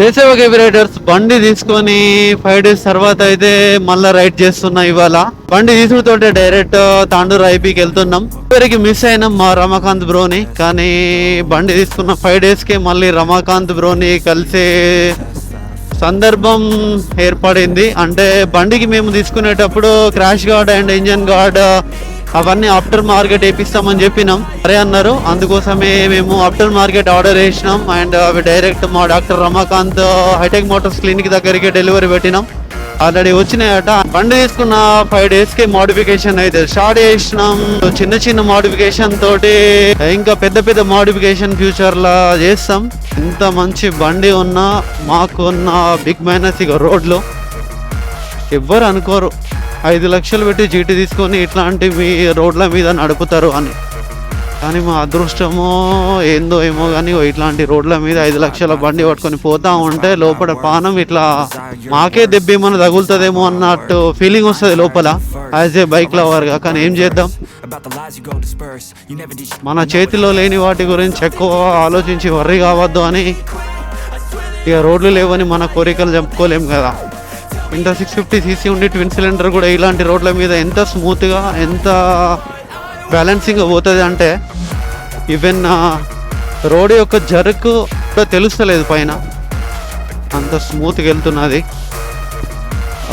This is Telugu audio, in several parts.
చేసేవ రైడర్స్ బండి తీసుకొని 5 days తర్వాత అయితే మళ్ళా రైడ్ చేస్తున్నా. ఇవాళ బండి తీసుకుతోటే డైరెక్ట్ తాండూరు ఐపీకి వెళ్తున్నాం. ఇప్పటికి మిస్ అయినాం మా రమాకాంత్ బ్రోని, కానీ బండి తీసుకున్న 5 days కి మళ్ళీ రమాకాంత్ బ్రోని కలిసే సందర్భం ఏర్పడింది. అంటే బండికి మేము తీసుకునేటప్పుడు crash guard and engine guard అవన్నీ ఆఫ్టర్ మార్కెట్ వేపిస్తామని చెప్పినాం. సరే అన్నారు. అందుకోసమే మేము ఆఫ్టర్ మార్కెట్ ఆర్డర్ చేసినాం అండ్ అవి డైరెక్ట్ మా doctor Ramakant hitech motors clinic దగ్గరికి డెలివరీ పెట్టినాం. ఆల్రెడీ వచ్చినాయట. బండి తీసుకున్న 5 days కి మోడిఫికేషన్ అయితే స్టార్ట్ చేసినాం. చిన్న చిన్న మోడిఫికేషన్ తోటి ఇంకా పెద్ద పెద్ద మోడిఫికేషన్ ఫ్యూచర్ లా చేస్తాం. ఇంత మంచి బండి ఉన్నా మాకు ఉన్న బిగ్ మైనస్ ఇక రోడ్లు ఎవ్వరు అనుకోరు 5 లక్షలు పెట్టి జీటీ తీసుకొని ఇట్లాంటివి రోడ్ల మీద నడుపుతారు అని. కానీ మా అదృష్టమో ఏందో ఏమో కానీ ఇట్లాంటి రోడ్ల మీద 5 లక్షల బండి పట్టుకొని పోతా ఉంటే లోపల పానం ఇట్లా మాకే దెబ్బేమన్నా తగులుతుందేమో అన్నట్టు ఫీలింగ్ వస్తుంది లోపల యాజ్ ఏ బైక్ లవర్గా. కానీ ఏం చేద్దాం, మన చేతిలో లేని వాటి గురించి ఎక్కువ ఆలోచించి వర్రీ కావద్దు అని. ఇక రోడ్లు లేవని మన కోరికలు చెప్పుకోలేము కదా. ఇంత 650cc ఉండి ట్విన్ సిలిండర్ కూడా ఇలాంటి రోడ్ల మీద ఎంత స్మూత్గా ఎంత బ్యాలెన్సింగ్గా పోతుంది అంటే ఈవెన్ రోడ్ యొక్క జర్కు కూడా తెలుస్తలేదు పైన, అంత స్మూత్గా వెళ్తున్నది.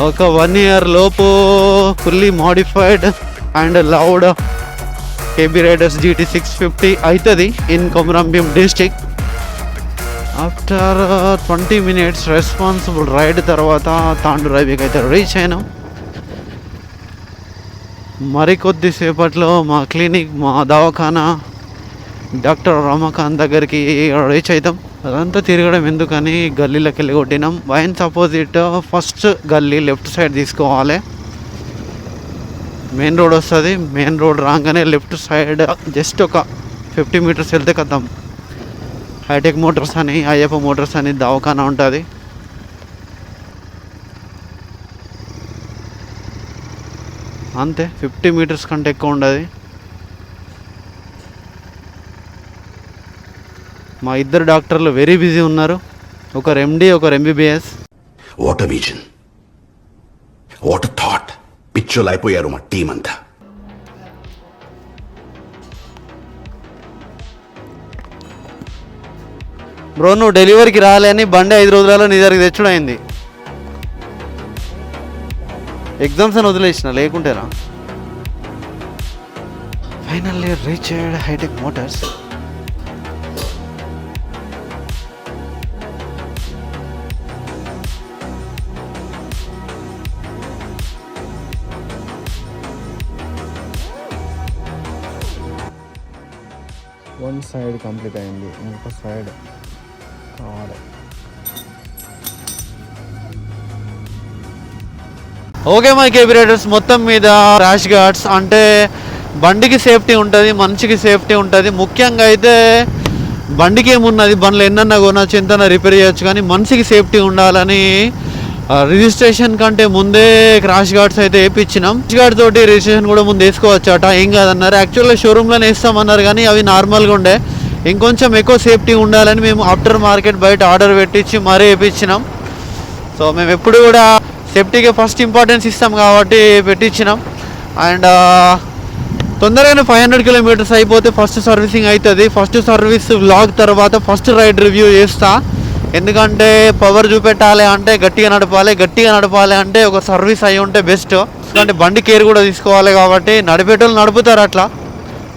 ఒక 1 year లోపు fully modified and loud KB riders GT 650 అవుతుంది in Komaram Bheem district. After 20 minutes responsible ride తర్వాత తాండూరు ఐపీకి అయితే రీచ్ అయినాం. మరికొద్దిసేపట్లో మా క్లినిక్ మా దవాఖానా డాక్టర్ రమాకాంత్ దగ్గరికి రీచ్ అవుతాం. అదంతా తిరగడం ఎందుకని గల్లీలోకి వెళ్ళి కొట్టినాం. వైన్స్ అపోజిట్ ఫస్ట్ గల్లీ లెఫ్ట్ సైడ్ తీసుకోవాలి. మెయిన్ రోడ్ వస్తుంది. మెయిన్ రోడ్ రాగానే లెఫ్ట్ సైడ్ జస్ట్ ఒక 50 meters వెళ్తే కథం హైటెక్ మోటార్స్ అని అయ్యప్ప మోటార్స్ అని దవాఖానా ఉంటుంది. అంతే, 50 meters కంటే ఎక్కువ ఉండదు. మా ఇద్దరు డాక్టర్లు వెరీ బిజీ ఉన్నారు. ఒకరు MD, ఒకరు MBBS. What a vision, what a thought. పిచ్చోలు అయిపోయారు మా టీం అంతా. బ్రో నువ్వు డెలివరీకి రాలేని బండి 5 రోజులలో నీ దగ్గరికి తెచ్చుడు అయింది. ఎగ్జామ్స్ అని వదిలేసిన లేకుంటేనా. Finally reached Hitech Motors. One side complete అయింది, ఇంకో సైడ్ కావాలి. ఓకే మై కేబీ రైడర్స్, మొత్తం మీద ర్యాష్ గార్డ్స్ అంటే బండికి సేఫ్టీ ఉంటుంది, మనిషికి సేఫ్టీ ఉంటుంది. ముఖ్యంగా అయితే బండికి ఏమున్నది, బండ్లు ఎన్నన్నా కొనొచ్చు, ఎంతన్నా రిపేర్ చేయొచ్చు, కానీ మనిషికి సేఫ్టీ ఉండాలని రిజిస్ట్రేషన్ కంటే ముందే క్రాష్ గార్డ్స్ అయితే వేయించినాం. క్రాష్ గార్డ్ తోటి రిజిస్ట్రేషన్ కూడా ముందు వేసుకోవచ్చు అట, ఏం కాదన్నారు. యాక్చువల్గా షోరూమ్లోనే వేస్తామన్నారు కానీ అవి నార్మల్గా ఉండే. ఇంకొంచెం ఎక్కువ సేఫ్టీ ఉండాలని మేము ఆఫ్టర్ మార్కెట్ బయట ఆర్డర్ పెట్టించి మరీ వేయించినాం. సో మేము ఎప్పుడు కూడా సేఫ్టీకి ఫస్ట్ ఇంపార్టెన్స్ ఇస్తాం కాబట్టి పెట్టించినాం. అండ్ తొందరగానే 500 kilometers అయిపోతే ఫస్ట్ సర్వీసింగ్ అవుతుంది. ఫస్ట్ సర్వీస్ వ్లాగ్ తర్వాత ఫస్ట్ రైడ్ రివ్యూ చేస్తా. ఎందుకంటే పవర్ చూపెట్టాలి అంటే గట్టిగా నడపాలి అంటే ఒక సర్వీస్ అయి ఉంటే బెస్ట్. ఎందుకంటే బండి కేర్ కూడా తీసుకోవాలి కాబట్టి నడిపేటోళ్ళు నడుపుతారు అట్లా,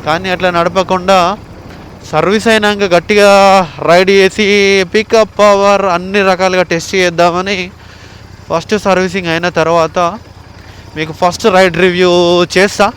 కానీ అట్లా నడపకుండా సర్వీస్ అయినాక గట్టిగా రైడ్ చేసి పికప్ పవర్ అన్ని రకాలుగా టెస్ట్ చేద్దామని ఫస్ట్ సర్వీసింగ్ అయిన తర్వాత మీకు ఫస్ట్ రైడ్ రివ్యూ చేస్తా.